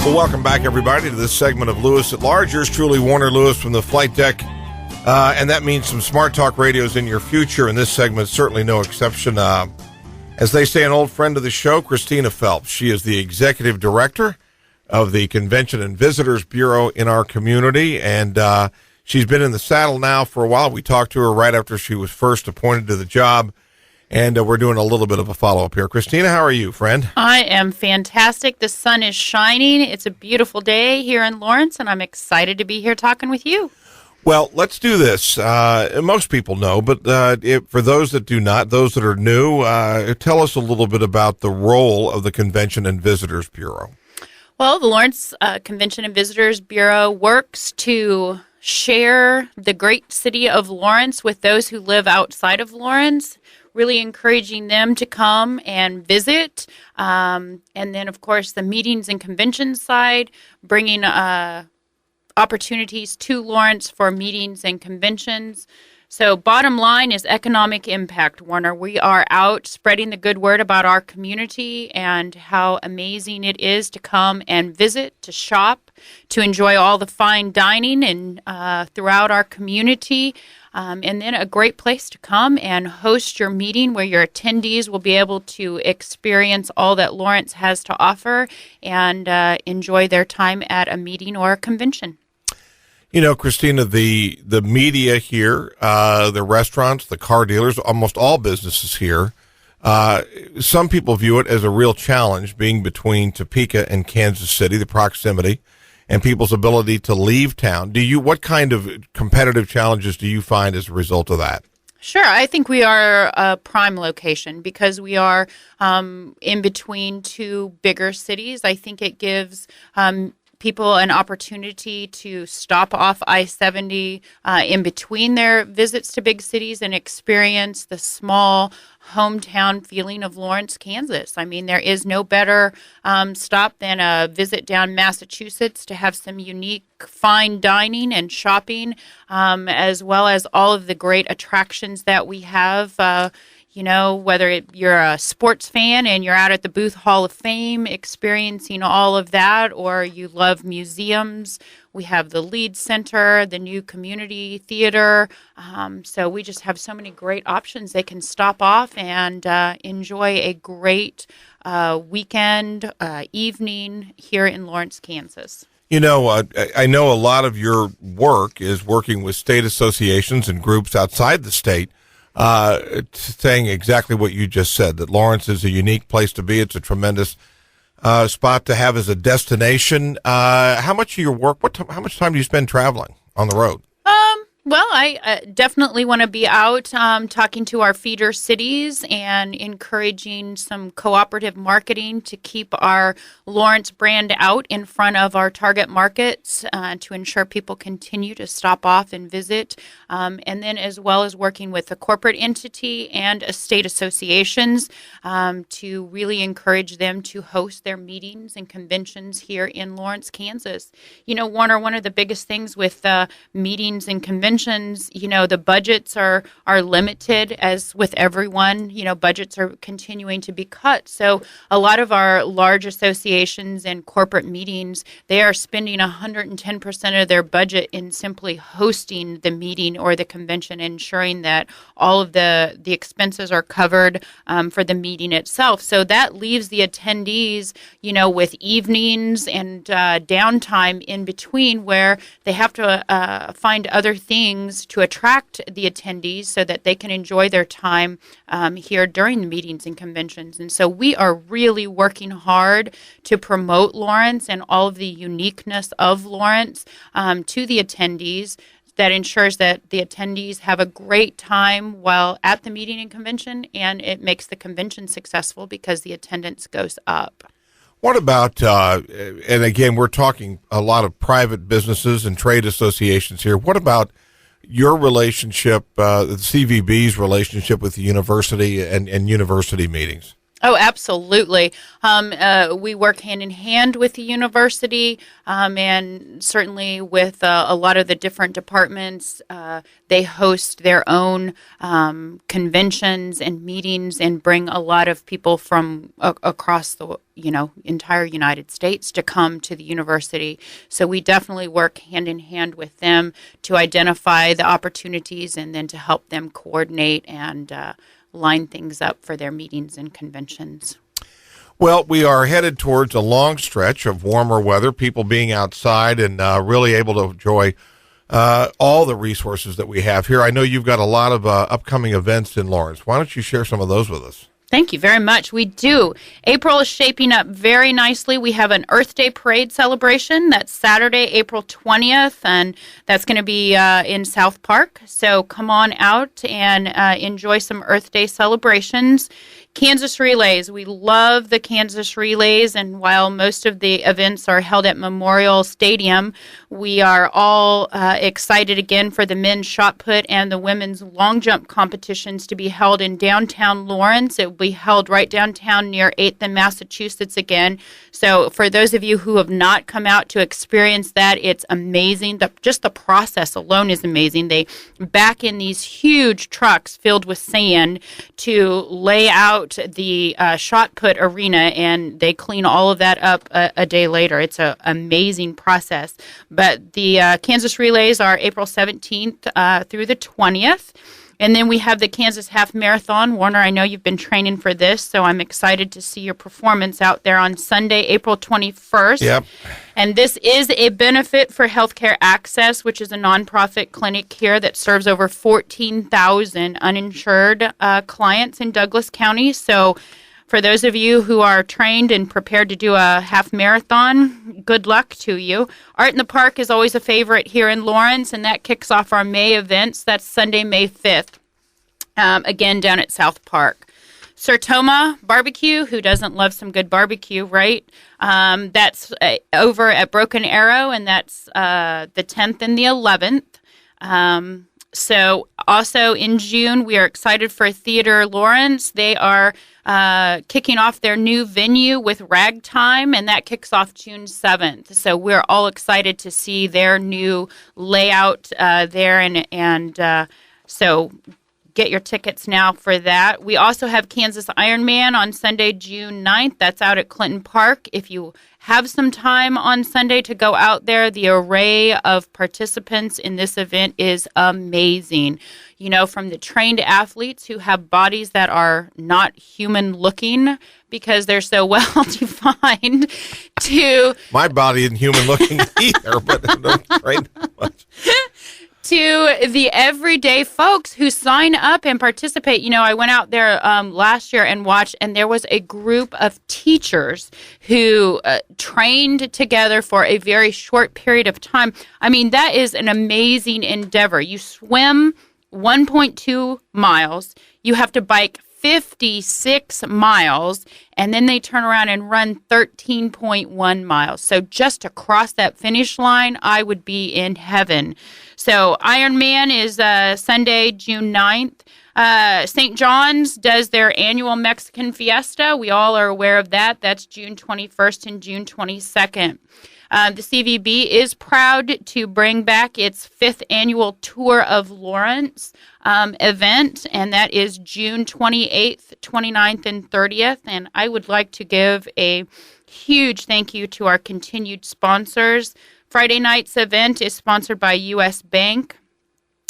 Well, welcome back, everybody, to this segment of Lewis at Large. Yours truly, Warner Lewis from the flight deck. And that means some Smart Talk radios in your future, and this segment is certainly no exception. As they say, an old friend of the show, Christina Phelps. She is the executive director of the Convention and Visitors Bureau in our community, and she's been in the saddle now for a while. We talked to her right after she was first appointed to the job, and we're doing a little bit of a follow-up here. Christina, how are you, friend? I am fantastic. The sun is shining. It's a beautiful day here in Lawrence, and I'm excited to be here talking with you. Well, let's do this. Most people know, but for those that do not, those that are new, tell us a little bit about the role of the Convention and Visitors Bureau. Well, the Lawrence Convention and Visitors Bureau works to share the great city of Lawrence with those who live outside of Lawrence, really encouraging them to come and visit. And then, of course, the meetings and conventions side, bringing opportunities to Lawrence for meetings and conventions. So bottom line is economic impact, Warner. We are out spreading the good word about our community and how amazing it is to come and visit, to shop, to enjoy all the fine dining and throughout our community. And then a great place to come and host your meeting where your attendees will be able to experience all that Lawrence has to offer and enjoy their time at a meeting or a convention. You know, Christina, the media here, the restaurants, the car dealers, almost all businesses here, some people view it as a real challenge being between Topeka and Kansas City, the proximity, and people's ability to leave town. What kind of competitive challenges do you find as a result of that? Sure. I think we are a prime location because we are in between two bigger cities. I think it gives people an opportunity to stop off I-70 in between their visits to big cities and experience the small hometown feeling of Lawrence, Kansas. I mean, there is no better stop than a visit down Massachusetts to have some unique fine dining and shopping, as well as all of the great attractions that we have. You know, whether you're a sports fan and you're out at the Booth Hall of Fame experiencing all of that, or you love museums, we have the Lead Center, the new community theater. So we just have so many great options. They can stop off and enjoy a great weekend, evening here in Lawrence, Kansas. You know, I know a lot of your work is working with state associations and groups outside the state, saying exactly what you just said, that Lawrence is a unique place to be. It's a tremendous spot to have as a destination. How much of your work, how much time do you spend traveling on the road? Well, I definitely want to be out talking to our feeder cities and encouraging some cooperative marketing to keep our Lawrence brand out in front of our target markets to ensure people continue to stop off and visit. And then as well as working with the corporate entity and state associations to really encourage them to host their meetings and conventions here in Lawrence, Kansas. You know, Warner, one of the biggest things with meetings and conventions, you know, the budgets are limited, as with everyone. You know, budgets are continuing to be cut. So a lot of our large associations and corporate meetings, they are spending 110% of their budget in simply hosting the meeting or the convention, ensuring that all of the expenses are covered for the meeting itself. So that leaves the attendees, you know, with evenings and downtime in between where they have to find other things to attract the attendees so that they can enjoy their time here during the meetings and conventions. And so we are really working hard to promote Lawrence and all of the uniqueness of Lawrence to the attendees. That ensures that the attendees have a great time while at the meeting and convention, and it makes the convention successful because the attendance goes up. What about, and again, we're talking a lot of private businesses and trade associations here. What about your relationship, the CVB's relationship with the university and university meetings? Oh, absolutely. We work hand in hand with the university, and certainly with a lot of the different departments. They host their own conventions and meetings and bring a lot of people from across the entire United States to come to the university. So we definitely work hand in hand with them to identify the opportunities and then to help them coordinate and line things up for their meetings and conventions. Well, we are headed towards a long stretch of warmer weather, people being outside and really able to enjoy all the resources that we have here. I know you've got a lot of upcoming events in Lawrence. Why don't you share some of those with us? Thank you very much. We do. April is shaping up very nicely. We have an Earth Day parade celebration. That's Saturday, April 20th, and that's going to be in South Park. So come on out and enjoy some Earth Day celebrations. Kansas Relays. We love the Kansas Relays, and while most of the events are held at Memorial Stadium, we are all excited again for the men's shot put and the women's long jump competitions to be held in downtown Lawrence. It will be held right downtown near 8th and Massachusetts again. So for those of you who have not come out to experience that, it's amazing. Just the process alone is amazing. They back in these huge trucks filled with sand to lay out the shot put arena, and they clean all of that up a day later. It's an amazing process. But the Kansas Relays are April 17th through the 20th. And then we have the Kansas Half Marathon. Warner, I know you've been training for this, so I'm excited to see your performance out there on Sunday, April 21st. Yep. And this is a benefit for Healthcare Access, which is a nonprofit clinic here that serves over 14,000 uninsured clients in Douglas County. So for those of you who are trained and prepared to do a half marathon, good luck to you. Art in the Park is always a favorite here in Lawrence, and that kicks off our May events. That's Sunday, May 5th, again down at South Park. Sertoma Barbecue, who doesn't love some good barbecue, right? That's over at Broken Arrow, and that's the 10th and the 11th. So also in June, we are excited for Theater Lawrence. They are kicking off their new venue with Ragtime, and that kicks off June 7th. So we're all excited to see their new layout there, and so get your tickets now for that. We also have Kansas Ironman on Sunday, June 9th. That's out at Clinton Park. If you have some time on Sunday to go out there, the array of participants in this event is amazing. You know, from the trained athletes who have bodies that are not human looking because they're so well defined to... My body isn't human looking either, but I don't train that much. To the everyday folks who sign up and participate. You know, I went out there last year and watched, and there was a group of teachers who trained together for a very short period of time. I mean, that is an amazing endeavor. You swim 1.2 miles. You have to bike 56 miles, and then they turn around and run 13.1 miles. So just to cross that finish line, I would be in heaven. So Ironman is Sunday, June 9th. St. John's does their annual Mexican Fiesta. We all are aware of that. That's June 21st and June 22nd. The CVB is proud to bring back its 5th annual Tour of Lawrence event, and that is June 28th, 29th, and 30th. And I would like to give a huge thank you to our continued sponsors. Friday night's event is sponsored by U.S. Bank,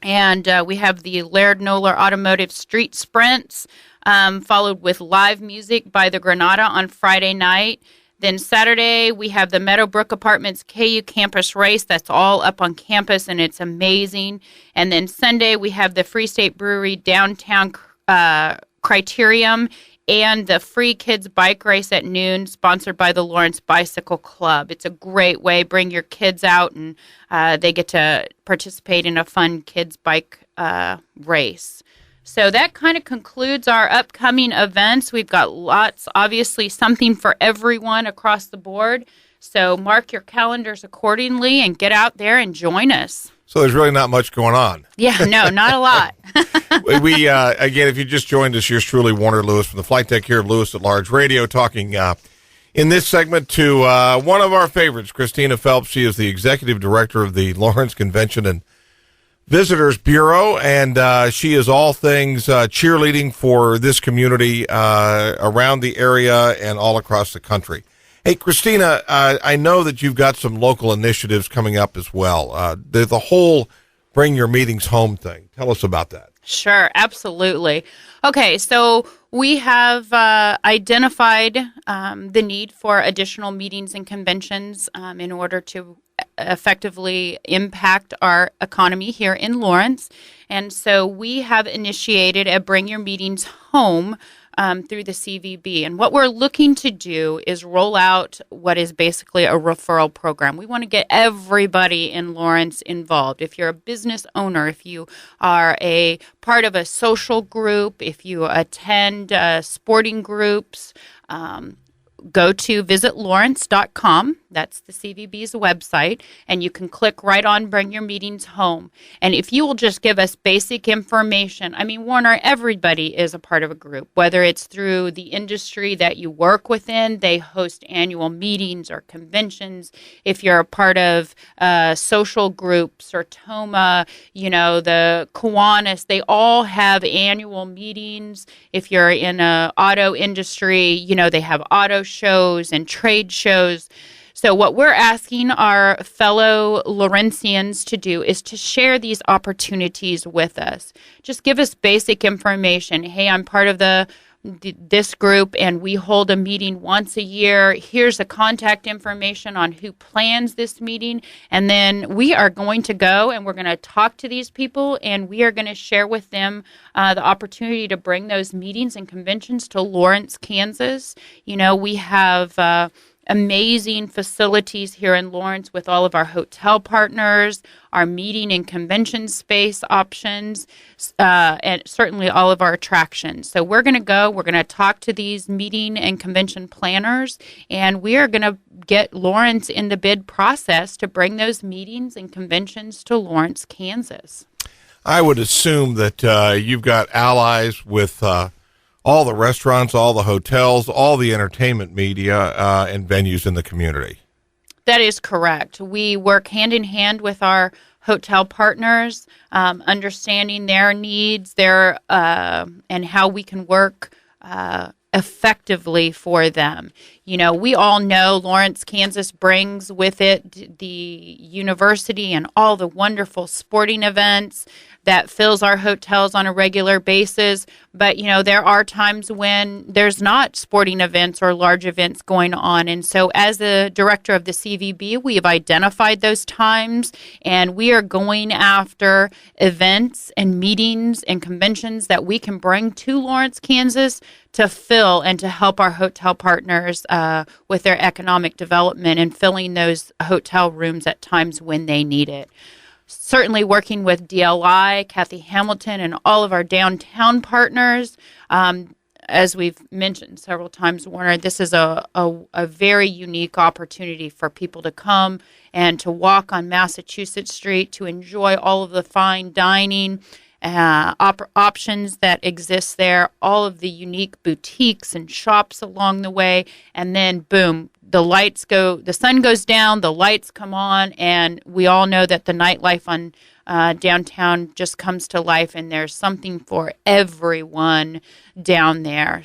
and we have the Laird Noller Automotive Street Sprints, followed with live music by the Granada on Friday night. Then Saturday, we have the Meadowbrook Apartments KU Campus Race. That's all up on campus, and it's amazing. And then Sunday, we have the Free State Brewery Downtown Criterium and the Free Kids Bike Race at noon, sponsored by the Lawrence Bicycle Club. It's a great way. Bring your kids out, and they get to participate in a fun kids bike race. So that kind of concludes our upcoming events. We've got lots, obviously something for everyone across the board. So mark your calendars accordingly and get out there and join us. So there's really not much going on. Yeah, no, not a lot. We again, if you just joined us, here's truly Warner Lewis from the flight deck here of Lewis at Large Radio, talking in this segment to one of our favorites, Christina Phelps. She is the executive director of the Lawrence Convention and Visitors Bureau, and she is all things cheerleading for this community around the area and all across the country. Hey, Christina, I know that you've got some local initiatives coming up as well. The whole Bring Your Meetings Home thing. Tell us about that. Sure, absolutely. Okay, so we have identified the need for additional meetings and conventions in order to effectively impact our economy here in Lawrence. And so we have initiated a Bring Your Meetings Home through the CVB. And what we're looking to do is roll out what is basically a referral program. We want to get everybody in Lawrence involved. If you're a business owner, if you are a part of a social group, if you attend sporting groups, go to visitlawrence.com. That's the CVB's website, and you can click right on Bring Your Meetings Home. And if you will just give us basic information, I mean, Warner, everybody is a part of a group, whether it's through the industry that you work within. They host annual meetings or conventions. If you're a part of social groups or TOMA, the Kiwanis, they all have annual meetings. If you're in an auto industry, they have auto shows and trade shows. So what we're asking our fellow Lawrencians to do is to share these opportunities with us. Just give us basic information. Hey, I'm part of this group, and we hold a meeting once a year. Here's the contact information on who plans this meeting. And then we are going to go and we're going to talk to these people, and we are going to share with them the opportunity to bring those meetings and conventions to Lawrence, Kansas. We have amazing facilities here in Lawrence with all of our hotel partners, our meeting and convention space options, and certainly all of our attractions. So we're going to talk to these meeting and convention planners, and we are going to get Lawrence in the bid process to bring those meetings and conventions to Lawrence, Kansas. I would assume that you've got allies with all the restaurants, all the hotels, all the entertainment media and venues in the community. That is correct. We work hand in hand with our hotel partners, understanding their needs, and how we can work effectively for them. We all know Lawrence, Kansas brings with it the university and all the wonderful sporting events that fills our hotels on a regular basis. But, there are times when there's not sporting events or large events going on. And so as the director of the CVB, we have identified those times, and we are going after events and meetings and conventions that we can bring to Lawrence, Kansas to fill and to help our hotel partners with their economic development and filling those hotel rooms at times when they need it. Certainly working with DLI, Kathy Hamilton, and all of our downtown partners. As we've mentioned several times, Warner, this is a very unique opportunity for people to come and to walk on Massachusetts Street, to enjoy all of the fine dining options that exist there, all of the unique boutiques and shops along the way, and then boom, the sun goes down, the lights come on, and we all know that the nightlife on downtown just comes to life, and there's something for everyone down there.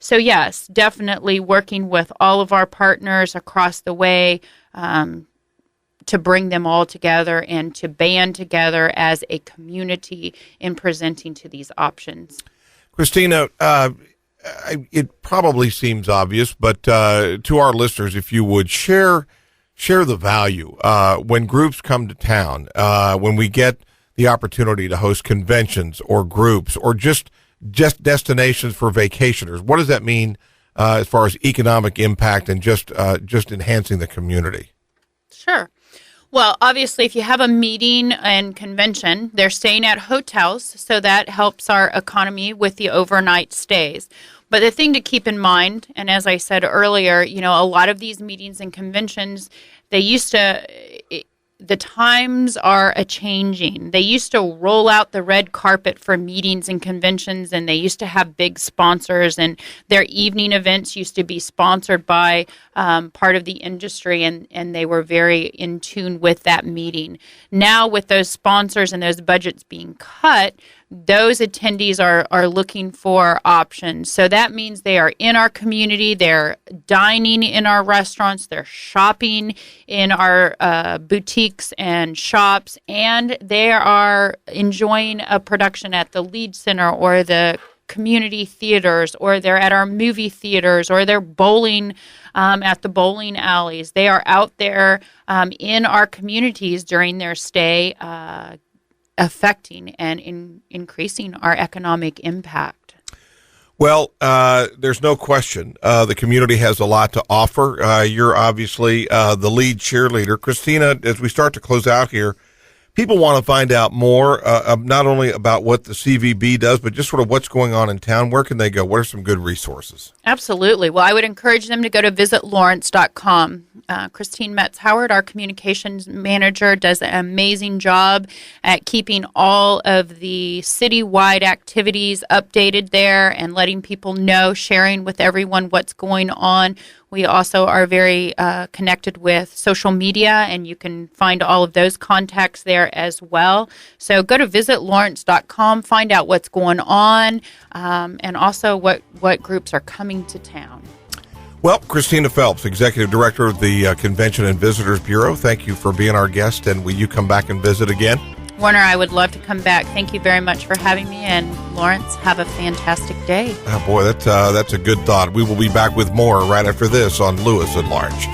So yes, definitely working with all of our partners across the way to bring them all together and to band together as a community in presenting to these options. Christina, it probably seems obvious, but to our listeners, if you would share the value when groups come to town, when we get the opportunity to host conventions or groups or just destinations for vacationers. What does that mean as far as economic impact and just enhancing the community? Sure. Well, obviously, if you have a meeting and convention, they're staying at hotels, so that helps our economy with the overnight stays. But the thing to keep in mind, and as I said earlier, a lot of these meetings and conventions, the times are a-changing. They used to roll out the red carpet for meetings and conventions, and they used to have big sponsors, and their evening events used to be sponsored by part of the industry, and they were very in tune with that meeting. Now, with those sponsors and those budgets being cut, those attendees are looking for options. So that means they are in our community, they're dining in our restaurants, they're shopping in our boutiques and shops, and they are enjoying a production at the Lead Center or the community theaters, or they're at our movie theaters, or they're bowling at the bowling alleys. They are out there in our communities during their stay, affecting and increasing our economic impact. Well, there's no question the community has a lot to offer. You're obviously the lead cheerleader. Christina, as we start to close out here, people want to find out more, not only about what the CVB does, but just sort of what's going on in town. Where can they go? What are some good resources? Absolutely. Well, I would encourage them to go to visitlawrence.com. Christine Metz-Howard, our communications manager, does an amazing job at keeping all of the citywide activities updated there and letting people know, sharing with everyone what's going on. We also are very connected with social media, and you can find all of those contacts there as well. So go to visitlawrence.com, find out what's going on, and also what groups are coming to town. Well, Christina Phelps, Executive Director of the Convention and Visitors Bureau, thank you for being our guest, and will you come back and visit again? Warner, I would love to come back. Thank you very much for having me, and Lawrence, have a fantastic day. Oh, boy, that's a good thought. We will be back with more right after this on Lewis at Large.